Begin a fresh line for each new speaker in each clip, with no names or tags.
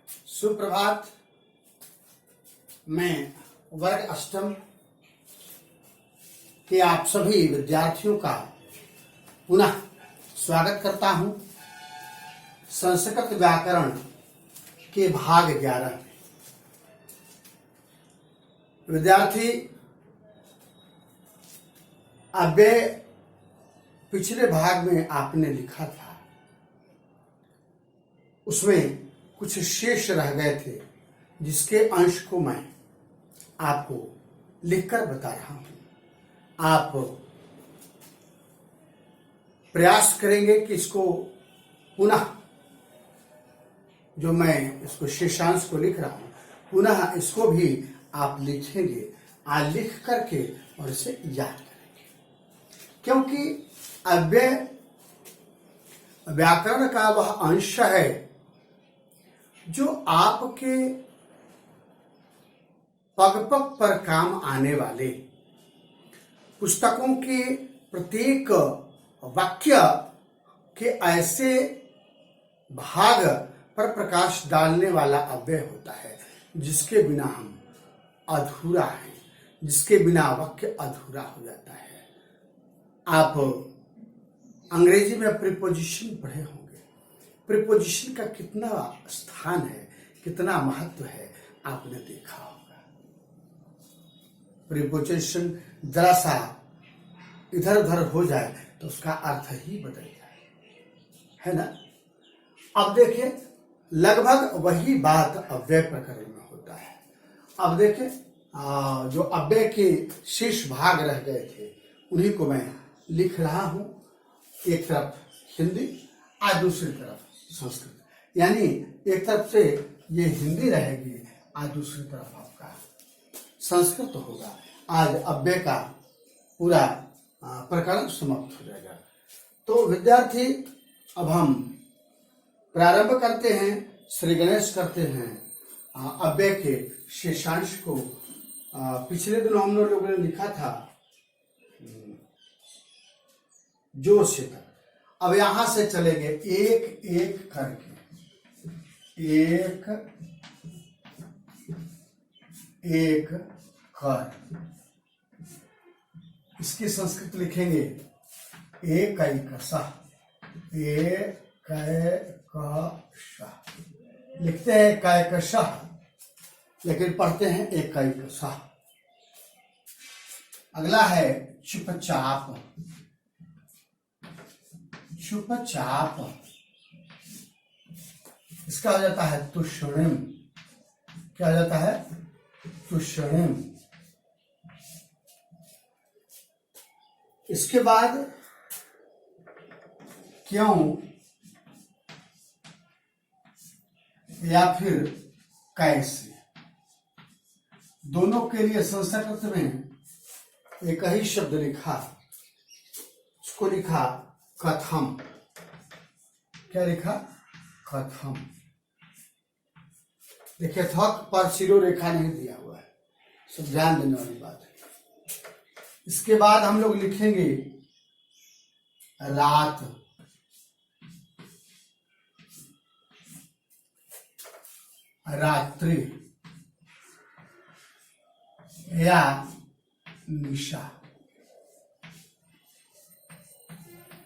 सुप्रभात। मैं वर्ग अष्टम के आप सभी विद्यार्थियों का पुनः स्वागत करता हूं संस्कृत व्याकरण के भाग 11 में। विद्यार्थी, अव्यय पिछले भाग में आपने लिखा था, उसमें कुछ शेष रह गए थे जिसके अंश को मैं आपको लिखकर बता रहा हूं। आप प्रयास करेंगे कि इसको पुनः, जो मैं इसको शेषांश को लिख रहा हूं, पुनः इसको भी आप लिखेंगे, लिख करके और इसे याद करेंगे, क्योंकि अव्यय व्याकरण का वह अंश है जो आपके पग पग पर काम आने वाले पुस्तकों के प्रत्येक वाक्य के ऐसे भाग पर प्रकाश डालने वाला अव्यय होता है जिसके बिना हम अधूरा है, जिसके बिना वाक्य अधूरा हो जाता है। आप अंग्रेजी में प्रीपोजिशन पढ़े होंगे। प्रीपोजिशन का कितना स्थान है, कितना महत्व है, आपने देखा होगा। प्रीपोजिशन जरा सा इधर उधर हो जाए तो उसका अर्थ ही बदल जाए, है ना। अब देखिए, लगभग वही बात अव्यय प्रकरण में होता है। अब देखिए, जो अव्यय के शेष भाग रह गए थे उन्हीं को मैं लिख रहा हूं। एक तरफ हिंदी और दूसरी तरफ संस्कृत, यानी एक तरफ से ये हिंदी रहेगी और दूसरी तरफ आपका संस्कृत होगा। आज अव्यय का पूरा प्रकरण समाप्त हो जाएगा। तो विद्यार्थी, अब हम प्रारंभ करते हैं, श्री गणेश करते हैं अव्यय के शेषांश को। पिछले दिनों हम लोगों ने लिखा था जो से तक। अब यहां से चलेंगे एक एक करके, एक एक कर। इसकी संस्कृत लिखेंगे एकैकशः, एकैकशः लिखते हैं कैकशः, लेकिन पढ़ते हैं एकैकशः। अगला है चुपचाप, चुपचाप। इसका हो जाता है तुष्णिम। क्या हो जाता है? तुष्णिम। इसके बाद क्यों या फिर कैसे, दोनों के लिए संस्कृत में एक ही शब्द लिखा, उसको लिखा कथम। क्या लिखा? कथम। देखिए, थक पर सिरो रेखा नहीं दिया हुआ है, सब ध्यान देने वाली बात है। इसके बाद हम लोग लिखेंगे रात, रात्रि या निशा,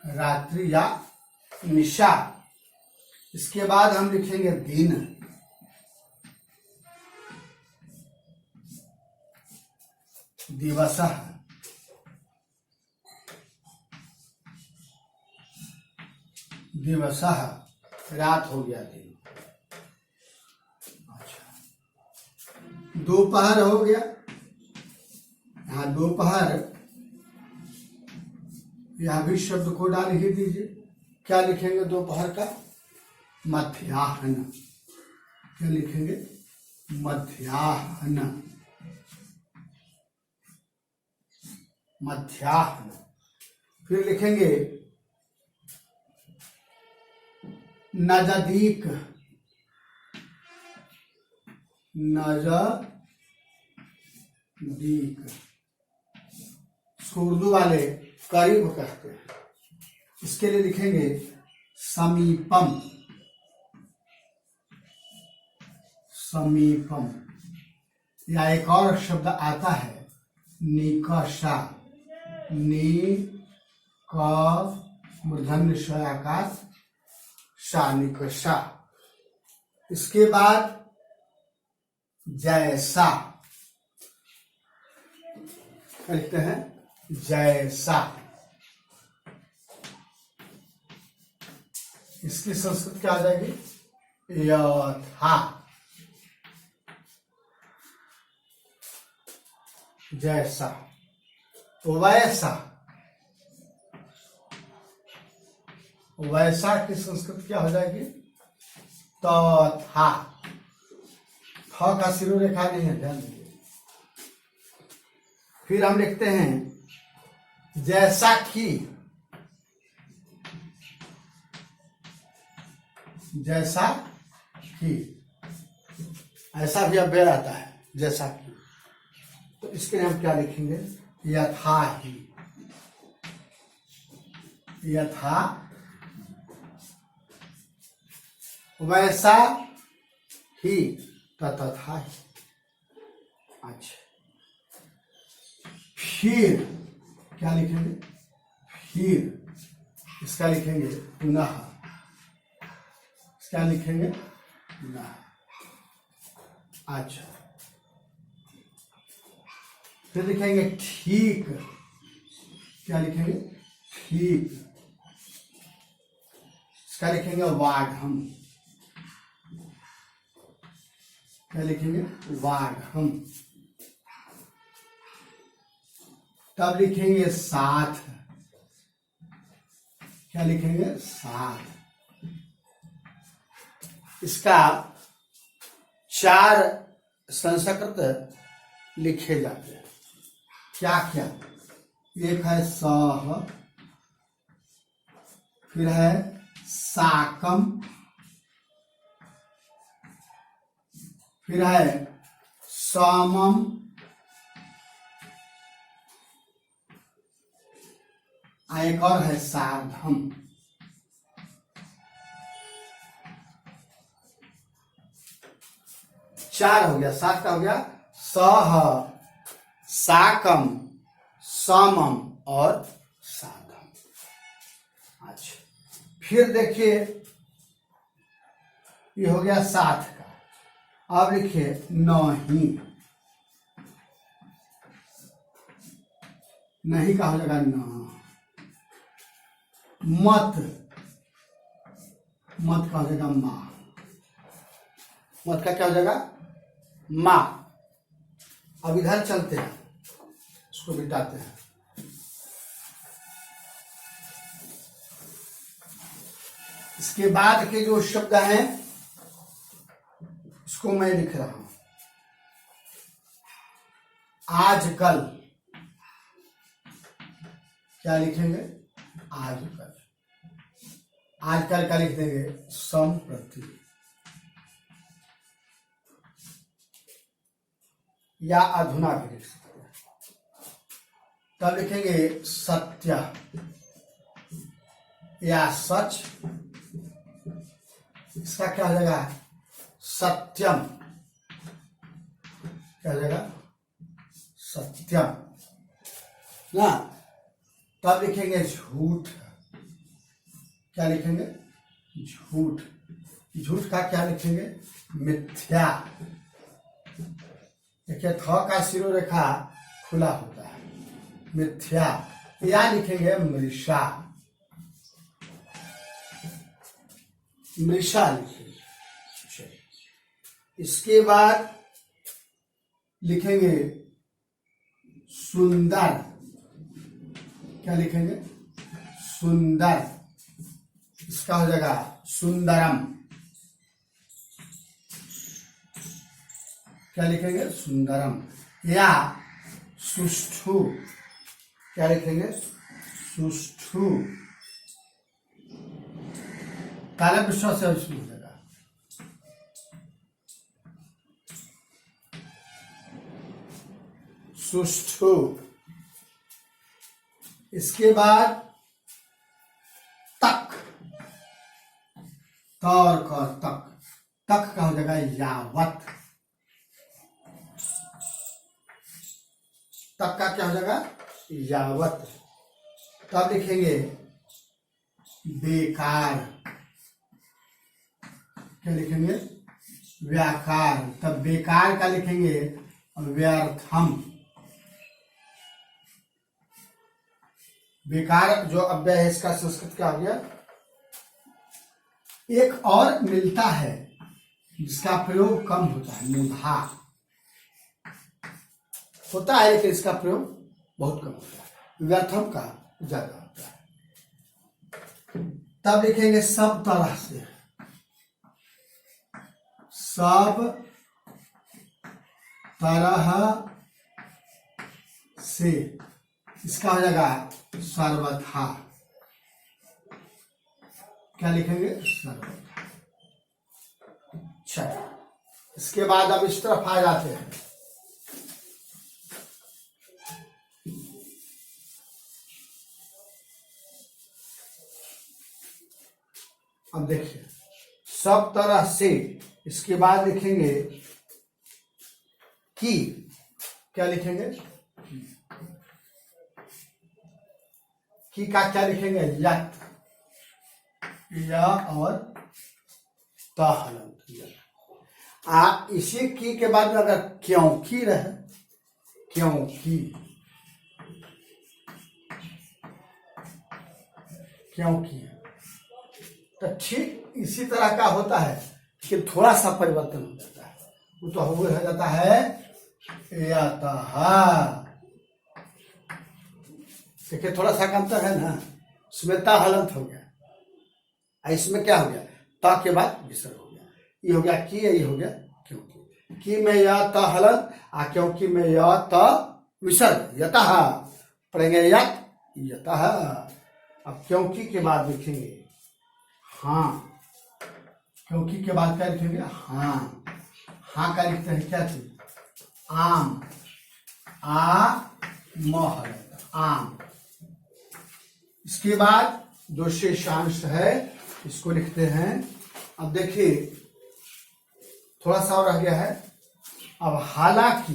रात्रि या निशा। इसके बाद हम लिखेंगे दिन, दिवसः, दिवसः, रात हो गया, दिन। अच्छा, दोपहर हो गया, यहाँ दोपहर, यह भी शब्द को डाल ही दीजिए। क्या लिखेंगे दोपहर का? मध्याह्न। क्या लिखेंगे? मध्याह्न, मध्याह्न। फिर लिखेंगे नजदीक, नजदीक। उर्दू वाले करीब कहते हैं। इसके लिए लिखेंगे समीपम, समीपम। या एक और शब्द आता है निकषा, नी क मूर्धन्य श आकार शा, निकषा। इसके बाद जैसा, क्या लिखते हैं, जैसा। इसकी संस्कृत क्या आ जाएगी, यथा। जैसा। वैसा, वैसा की संस्कृत क्या हो जाएगी, तथा। थ का सिरो रेखा नहीं है, ध्यान दीजिए। फिर हम लिखते हैं जैसा कि, जैसा कि, ऐसा भी अव्यय आता है, जैसा कि। तो इसके लिए हम क्या लिखेंगे, यथा ही। यथा, वैसा ही, तथा ही। अच्छा, फिर क्या लिखेंगे, फिर। इसका लिखेंगे पुनः, क्या लिखेंगे, पुनः। अच्छा, फिर लिखेंगे ठीक। क्या लिखेंगे, ठीक। इसका लिखेंगे वाढ़म। क्या लिखेंगे, वाढ़म। तब लिखेंगे साथ। क्या लिखेंगे, साथ। इसका 4 संस्कृत लिखे जाते हैं। क्या क्या, एक है सह, फिर है साकम, फिर है समम, एक और है सार्धम। चार हो गया, 7 का हो गया, सह, साकम, समम और साधम। अच्छा, फिर देखिए ये हो गया 7 का। अब लिखिए नहीं। नहीं का हो जाएगा न। मत, मत का हो जाएगा मां। मत का क्या हो जाएगा, मां। अब इधर चलते हैं, इसको मिटाते हैं। इसके बाद के जो शब्द हैं इसको मैं लिख रहा हूं। आजकल, क्या लिखेंगे, आजकल। आजकल का लिख देंगे संप्रति, या अधुना भी लिख सकते हैं। तब लिखेंगे सत्य या सच। इसका क्या हो जाएगा, सत्यम। क्या हो जाएगा, सत्यम ना। तब लिखेंगे झूठ। क्या लिखेंगे, झूठ। झूठ का क्या लिखेंगे, मिथ्या। देखिए थ का शिरोरेखा खुला होता है, मिथ्या। या लिखेंगे मृषा। मृषा लिखेंगे। इसके बाद लिखेंगे सुंदर। क्या लिखेंगे, सुंदर। इसका हो जाएगा सुंदरम। क्या लिखेंगे, सुंदरम। या सुष्ठु। क्या लिखेंगे, सुष्ठु। काले विश्वास से शुरू हो जाएगा। सुष्ठु। इसके बाद तक। तक का हो जाएगा यावत। तब का क्या हो जाएगा, यावत। तब लिखेंगे बेकार, क्या लिखेंगे, व्याकार। तब बेकार का लिखेंगे व्यर्थम। बेकार जो अव्यय है इसका संस्कृत क्या हो गया। एक और मिलता है जिसका प्रयोग कम होता है, मूढ़ा होता है लेकिन इसका प्रयोग बहुत कम होता है, व्यर्थम का ज्यादा होता है। तब लिखेंगे सब तरह से, सब तरह से, इसका हो जाएगा सर्वथा। क्या लिखेंगे, सर्वथा। अच्छा, इसके बाद अब इस तरफ आ जाते हैं। अब देखिए सब तरह से, इसके बाद लिखेंगे कि, क्या लिखेंगे, कि का क्या लिखेंगे, यत, या और त हलंत। इसी की के बाद में अगर क्योंकि रहे, क्योंकि, क्योंकि, तो ठीक इसी तरह का होता है कि थोड़ा सा परिवर्तन हो जाता है। वो तो हो जाता है यतः। देखिए थोड़ा सा अंतर है ना, इसमें ता हलंत हो गया, इसमें क्या हो गया, ता के बाद विसर्ग हो गया। ये हो गया कि, ये हो गया क्योंकि। कि में या ता हलंत, क्योंकि में या ता विसर्ग, यतः पढ़ेंगे यत, यतः। अब क्योंकि के बाद लिखेंगे हाँ, क्योंकि के बाद क्या लिखेंगे, हाँ। हाँ का लिखते हैं क्या चीज, आम, आ महल, आम। इसके बाद जो शेषांश है इसको लिखते हैं। अब देखिए थोड़ा सा और रह गया है। अब हालांकि,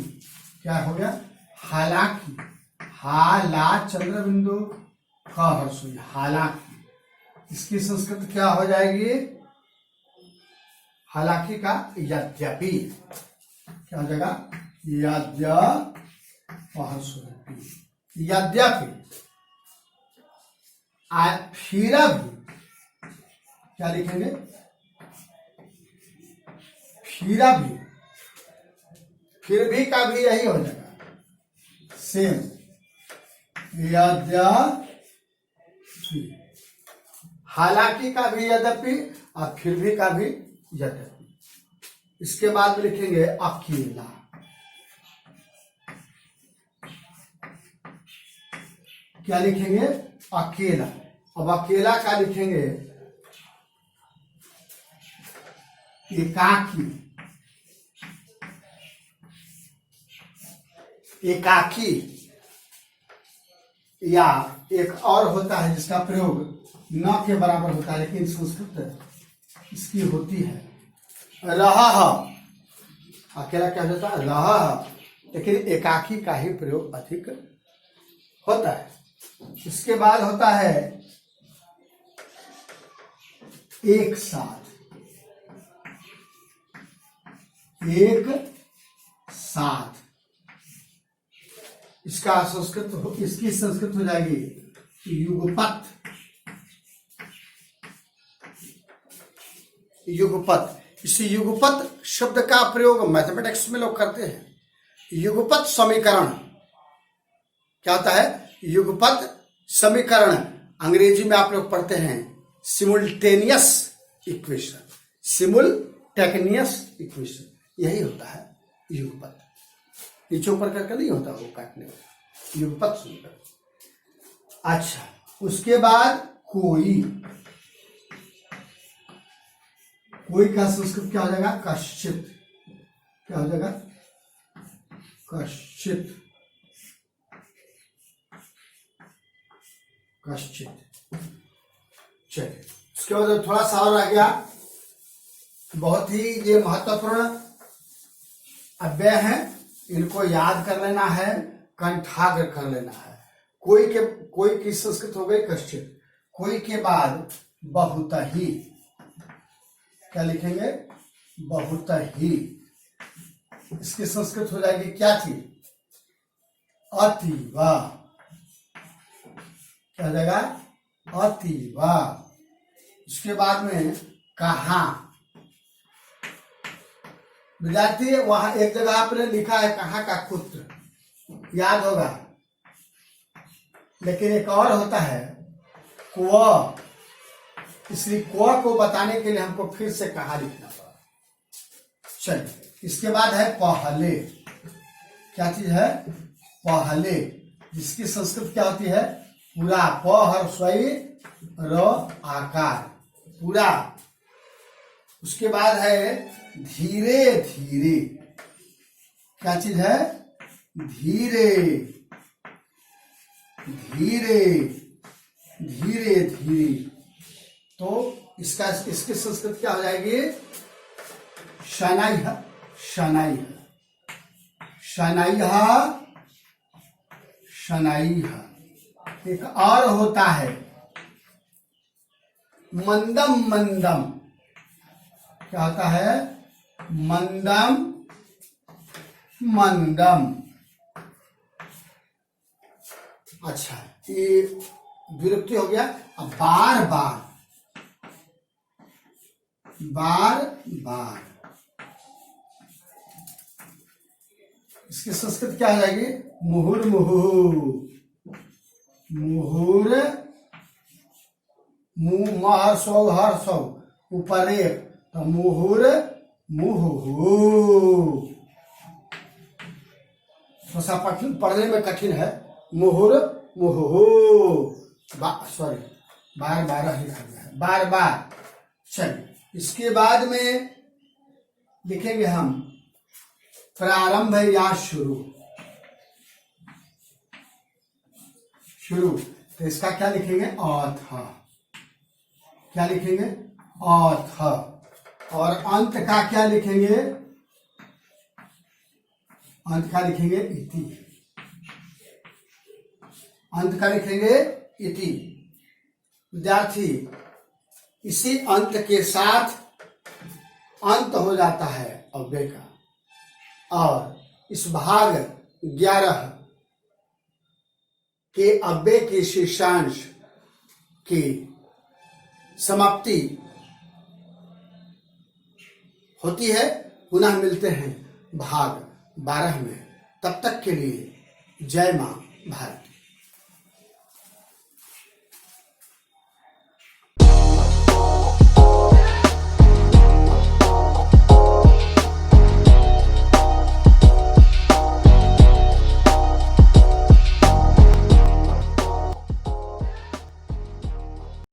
क्या हो गया, हालांकि, हाला चंद्र बिंदु का हर्षुई, हालांकि। इसकी संस्कृत क्या हो जाएगी, हालांकि का यद्यपि, क्या हो जाएगा, यद्यपि, यद्यपि। फिर भी, क्या लिखेंगे, फिर भी, फिर भी का भी यही हो जाएगा, सेम, यद्यपि। हालांकि का भी यद्यपि और फिर भी का भी यद्यपि। इसके बाद लिखेंगे अकेला, क्या लिखेंगे, अकेला। अब अकेला का लिखेंगे एकाकी, एकाकी। या एक और होता है जिसका प्रयोग न के बराबर होता है लेकिन संस्कृत इसकी होती है रहा, अकेला क्या होता है, रहा, लेकिन एकाकी का ही प्रयोग अधिक होता है। इसके बाद होता है एक साथ, एक साथ। इसका संस्कृत, इसकी संस्कृत हो जाएगी युगपत, युगपत। इसी युगपत शब्द का प्रयोग मैथमेटिक्स में लोग करते हैं। युगपत समीकरण क्या होता है, युगपत समीकरण अंग्रेजी में आप लोग पढ़ते हैं सिमुल्टेनियस इक्वेशन, सिमुल्टेनियस इक्वेशन, यही होता है युगपत। नीचे ऊपर करके नहीं होता वो काटने वाला, युगपत समीकरण। अच्छा, उसके बाद कोई, कोई का संस्कृत क्या हो जाएगा, कश्चित, क्या हो जाएगा, कश्चित, कश्चित। चलिए उसके बाद थोड़ा सा और आ गया, बहुत ही ये महत्वपूर्ण अव्यय है, इनको याद कर लेना है। कंठाग्र कर लेना है। कोई की संस्कृत हो गई कश्चित, कोई के बाद बहुत ही, क्या लिखेंगे? बहुत ही। इसकी संस्कृत हो जाएगी क्या थी? अतीव। क्या हो जाएगा? अतीव। इसके बाद में कहा। विद्यार्थी वहां एक जगह आपने लिखा है कहाँ का पुत्र, याद होगा, लेकिन एक और होता है क्व, इसलिए क्व को बताने के लिए हमको फिर से कहा लिखना पड़ा। चलिए, इसके बाद है पहले। क्या चीज है? पहले, जिसकी संस्कृत क्या होती है? पूरा। प हर स्वई र आकार, पूरा। उसके बाद है धीरे धीरे। क्या चीज है? धीरे धीरे धीरे धीरे। तो इसकी संस्कृत क्या हो जाएगी? शनैः शनैः शनैः शनैः। एक और होता है मंदम मंदम। क्या होता है? मंदम मंदम। अच्छा, ये विरक्ति हो गया। अब बार बार, बार बार। इसकी संस्कृत क्या हो जाएगी? मुहुर्मुहु। मुहुर मुहर सौ हर सौ ऊपर एक, तो मुहुर मुहु। थोड़ा सा पढ़ने में कठिन है। मुहुर मुहु। सॉरी, बार बार ही करना है, बार बार। चलिए, इसके बाद में लिखेंगे हम प्रारंभ या शुरू। शुरू, तो इसका क्या लिखेंगे? अथ। क्या लिखेंगे? अथ। और अंत का क्या लिखेंगे? अंत का लिखेंगे इति। अंत का लिखेंगे इति। विद्यार्थी, इसी अंत के साथ अंत हो जाता है अव्यय का। और इस भाग 11 के अव्यय के शीर्षांश की समाप्ति होती है। पुनः मिलते हैं भाग 12 में। तब तक के लिए जय मां भारत।